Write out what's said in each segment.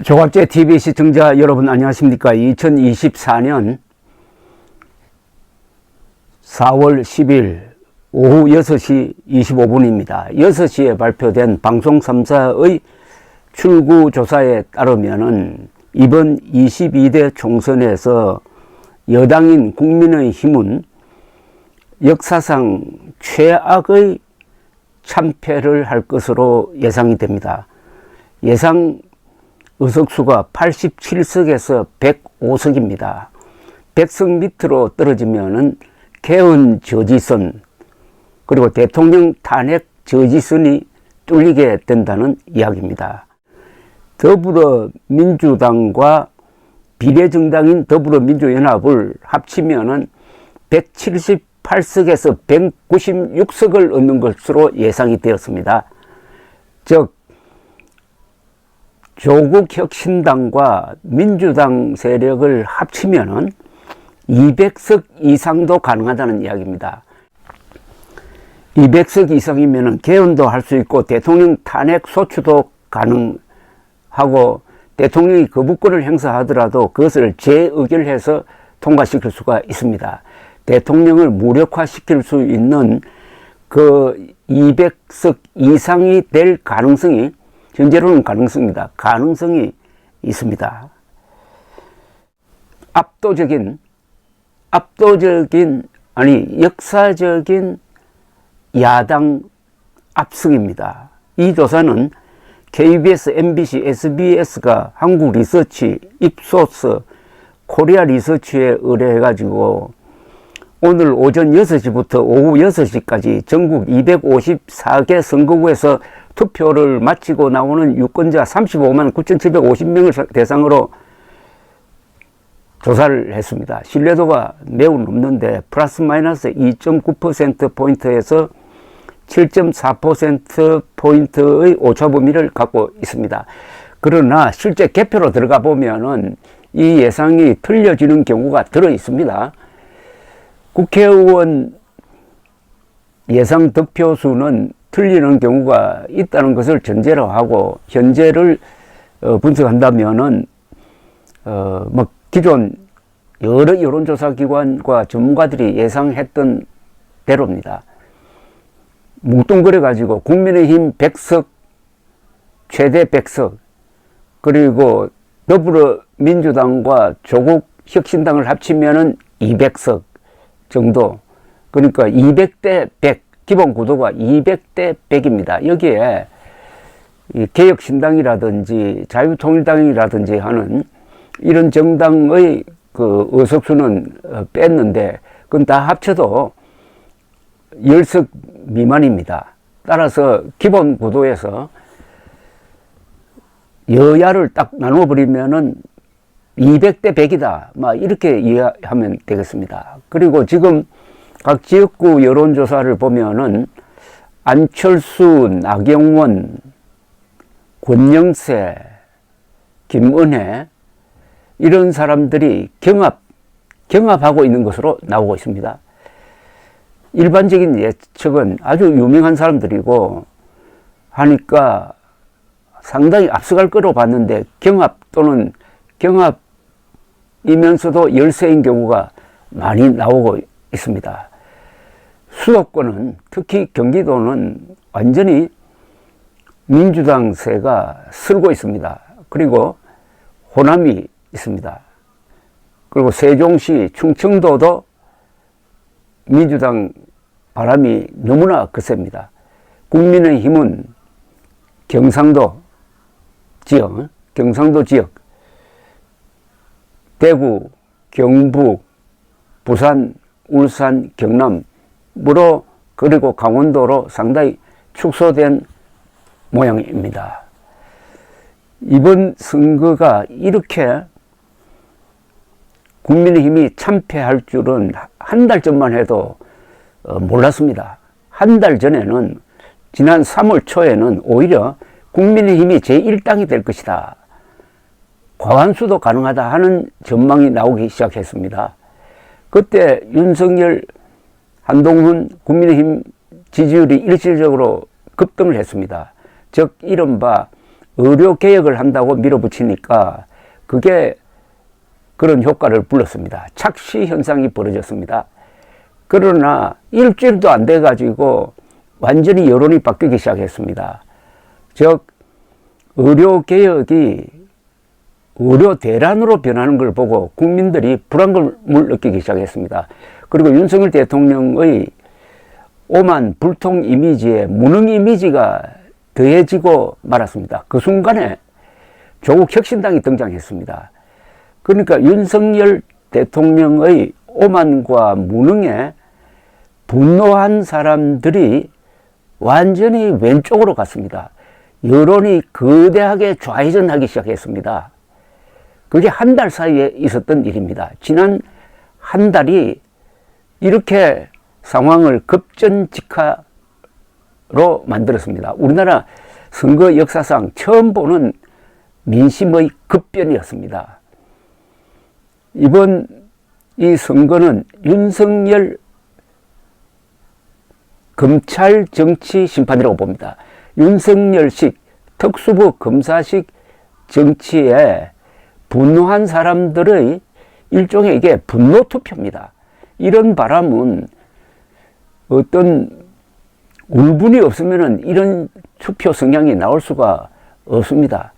조갑제 TV 시청자 여러분 안녕하십니까. 2024년 4월 10일 오후 6시 25분입니다. 6시에 발표된 방송 3사의 출구조사에 따르면은 이번 22대 총선에서 여당인 국민의힘은 역사상 최악의 참패를 할 것으로 예상이 됩니다. 예상 의석수가 87석에서 105석입니다. 100석 밑으로 떨어지면은 개헌 저지선 그리고 대통령 탄핵 저지선이 뚫리게 된다는 이야기입니다. 더불어민주당과 비례정당인 더불어민주연합을 합치면은 178석에서 196석을 얻는 것으로 예상이 되었습니다. 즉 조국혁신당과 민주당 세력을 합치면은 200석 이상도 가능하다는 이야기입니다. 200석 이상이면은 개헌도 할 수 있고 대통령 탄핵 소추도 가능하고 대통령이 거부권을 행사하더라도 그것을 재의결해서 통과시킬 수가 있습니다. 대통령을 무력화시킬 수 있는 그 200석 이상이 될 가능성이 현재로는 가능성입니다. 가능성이 있습니다. 역사적인 야당 압승입니다. 이 조사는 KBS, MBC, SBS가 한국리서치, 입소스, 코리아리서치에 의뢰해가지고 오늘 오전 6시부터 오후 6시까지 전국 254개 선거구에서 투표를 마치고 나오는 유권자 35만 9,750명을 대상으로 조사를 했습니다. 신뢰도가 매우 높는데 플러스 마이너스 2.9%포인트에서 7.4%포인트의 오차 범위를 갖고 있습니다. 그러나 실제 개표로 들어가 보면은 이 예상이 틀려지는 경우가 들어 있습니다. 국회의원 예상 득표수는 틀리는 경우가 있다는 것을 전제로 하고 현재를 분석한다면은 기존 여러 여론조사기관과 전문가들이 예상했던 대로입니다. 뭉뚱그려 가지고 국민의힘 100석 최대 100석 그리고 더불어민주당과 조국혁신당을 합치면은 200석 정도, 그러니까 200대 100 기본 구도가 200대 100입니다. 여기에 개혁신당이라든지 자유통일당이라든지 하는 이런 정당의 그 의석수는 뺐는데 그건 다 합쳐도 10석 미만입니다. 따라서 기본 구도에서 여야를 딱 나눠버리면은 200대 100이다. 막 이렇게 이해하면 되겠습니다. 그리고 지금 각 지역구 여론조사를 보면은 안철수, 나경원, 권영세, 김은혜 이런 사람들이 경합하고 있는 것으로 나오고 있습니다. 일반적인 예측은 아주 유명한 사람들이고 하니까 상당히 앞서갈 거로 봤는데 경합 또는 경합이면서도 열세인 경우가 많이 나오고 있습니다. 수도권은 특히 경기도는 완전히 민주당세가 쓸고 있습니다. 그리고 호남이 있습니다. 그리고 세종시, 충청도도 민주당 바람이 너무나 거셉니다. 국민의힘은 경상도 지역, 대구, 경북, 부산, 울산, 경남으로 그리고 강원도로 상당히 축소된 모양입니다. 이번 선거가 이렇게 국민의힘이 참패할 줄은 한 달 전만 해도 몰랐습니다. 한 달 전에는 지난 3월 초에는 오히려 국민의힘이 제1당이 될 것이다. 과반수도 가능하다 하는 전망이 나오기 시작했습니다. 그때 윤석열, 한동훈, 국민의힘 지지율이 일시적으로 급등을 했습니다. 즉 이른바 의료개혁을 한다고 밀어붙이니까 그게 그런 효과를 불렀습니다. 착시 현상이 벌어졌습니다. 그러나 일주일도 안 돼가지고 완전히 여론이 바뀌기 시작했습니다. 즉 의료개혁이 의료대란으로 변하는 걸 보고 국민들이 불안감을 느끼기 시작했습니다. 그리고 윤석열 대통령의 오만 불통 이미지에 무능 이미지가 더해지고 말았습니다. 그 순간에 조국 혁신당이 등장했습니다. 그러니까 윤석열 대통령의 오만과 무능에 분노한 사람들이 완전히 왼쪽으로 갔습니다. 여론이 거대하게 좌회전하기 시작했습니다. 그게 한 달 사이에 있었던 일입니다. 지난 한 달이 이렇게 상황을 급전직하로 만들었습니다. 우리나라 선거 역사상 처음 보는 민심의 급변이었습니다. 이번 이 선거는 윤석열 검찰 정치 심판이라고 봅니다. 윤석열식 특수부 검사식 정치에 분노한 사람들의 일종의 이게 분노 투표입니다. 이런 바람은 어떤 울분이 없으면 이런 투표 성향이 나올 수가 없습니다.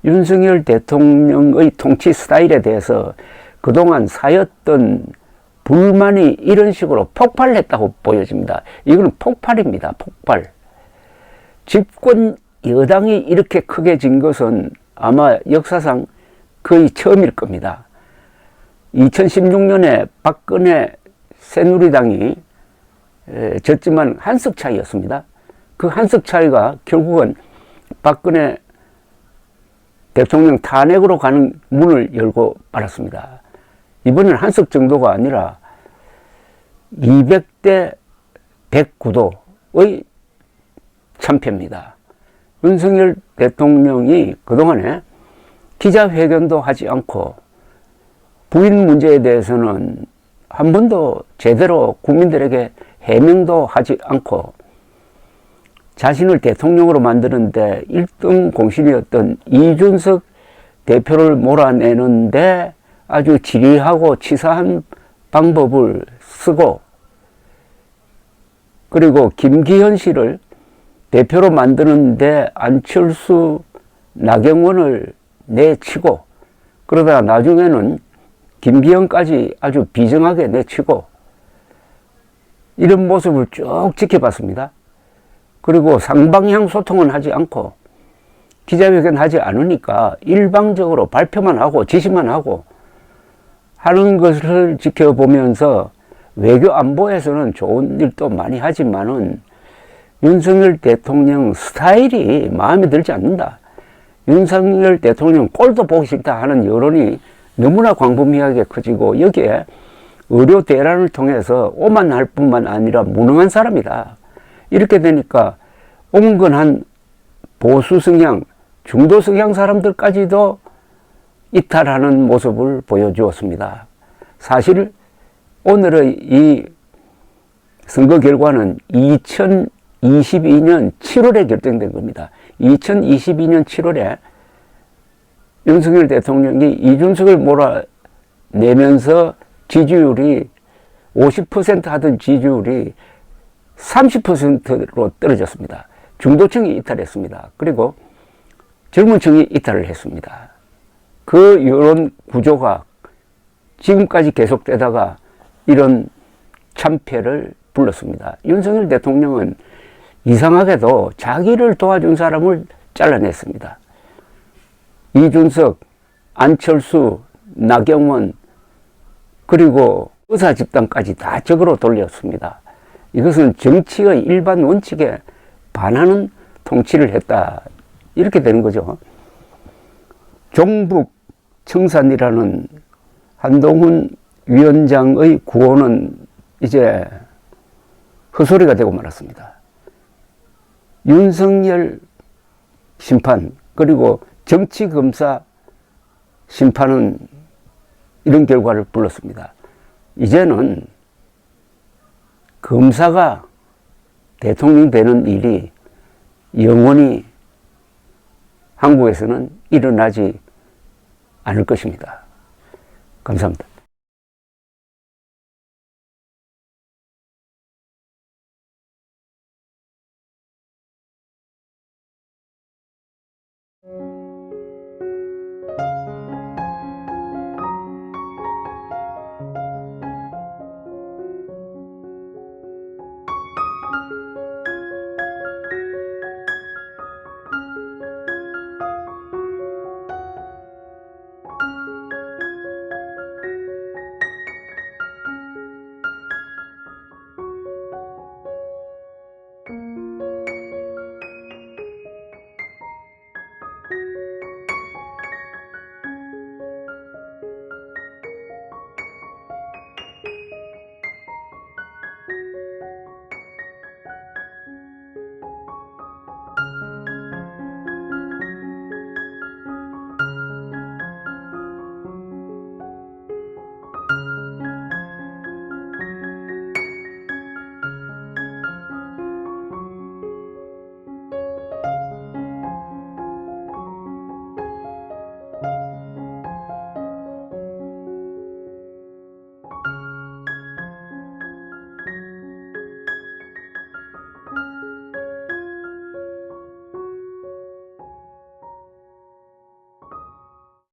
윤석열 대통령의 통치 스타일에 대해서 그동안 쌓였던 불만이 이런 식으로 폭발했다고 보여집니다. 이거는 폭발입니다. 폭발. 집권 여당이 이렇게 크게 진 것은 아마 역사상 거의 처음일 겁니다. 2016년에 박근혜 새누리당이 졌지만 한석 차이였습니다. 그 한석 차이가 결국은 박근혜 대통령 탄핵으로 가는 문을 열고 말았습니다. 이번엔 한석 정도가 아니라 200대 109도의 참패입니다. 윤석열 대통령이 그동안에 기자회견도 하지 않고 부인 문제에 대해서는 한 번도 제대로 국민들에게 해명도 하지 않고 자신을 대통령으로 만드는데 1등 공신이었던 이준석 대표를 몰아내는데 아주 지리하고 치사한 방법을 쓰고, 그리고 김기현 씨를 대표로 만드는데 안철수, 나경원을 내치고, 그러다가 나중에는 김기현까지 아주 비정하게 내치고, 이런 모습을 쭉 지켜봤습니다. 그리고 상방향 소통은 하지 않고 기자회견 하지 않으니까 일방적으로 발표만 하고 지시만 하고 하는 것을 지켜보면서 외교 안보에서는 좋은 일도 많이 하지만은 윤석열 대통령 스타일이 마음에 들지 않는다. 윤석열 대통령 꼴도 보기 싫다 하는 여론이 너무나 광범위하게 커지고, 여기에 의료 대란을 통해서 오만할 뿐만 아니라 무능한 사람이다. 이렇게 되니까 온건한 보수 성향, 중도 성향 사람들까지도 이탈하는 모습을 보여주었습니다. 사실 오늘의 이 선거 결과는 2022년 7월에 결정된 겁니다. 2022년 7월에 윤석열 대통령이 이준석을 몰아내면서 지지율이 50% 하던 지지율이 30%로 떨어졌습니다. 중도층이 이탈했습니다. 그리고 젊은 층이 이탈을 했습니다. 그 여론 구조가 지금까지 계속되다가 이런 참패를 불렀습니다. 윤석열 대통령은 이상하게도 자기를 도와준 사람을 잘라냈습니다. 이준석, 안철수, 나경원, 그리고 의사 집단까지 다 적으로 돌렸습니다. 이것은 정치의 일반 원칙에 반하는 통치를 했다. 이렇게 되는 거죠. 종북 청산이라는 한동훈 위원장의 구호는 이제 헛소리가 되고 말았습니다. 윤석열 심판, 그리고 정치검사 심판은 이런 결과를 불렀습니다. 이제는 검사가 대통령 되는 일이 영원히 한국에서는 일어나지 않을 것입니다. 감사합니다.